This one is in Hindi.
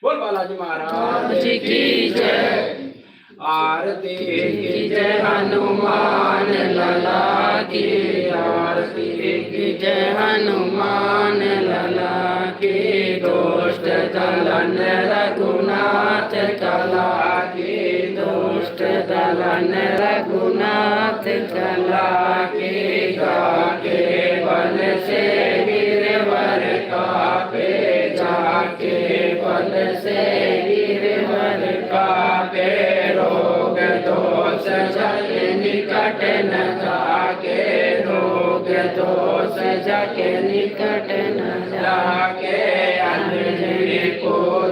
बोल बालाजी महाराज की जय। आरती की जय हनुमान लला की, आरती की जय हनुमान लला की। दुष्ट दलन रघुनाथ कला की, दुष्ट दलन रघुनाथ कला की। जाके बल से वीरवर कापे, जाके बल से वीरवर कापे। रोग दोष जग निकट न जाके, रोग दोष जग निकट न जाके। अंजनी को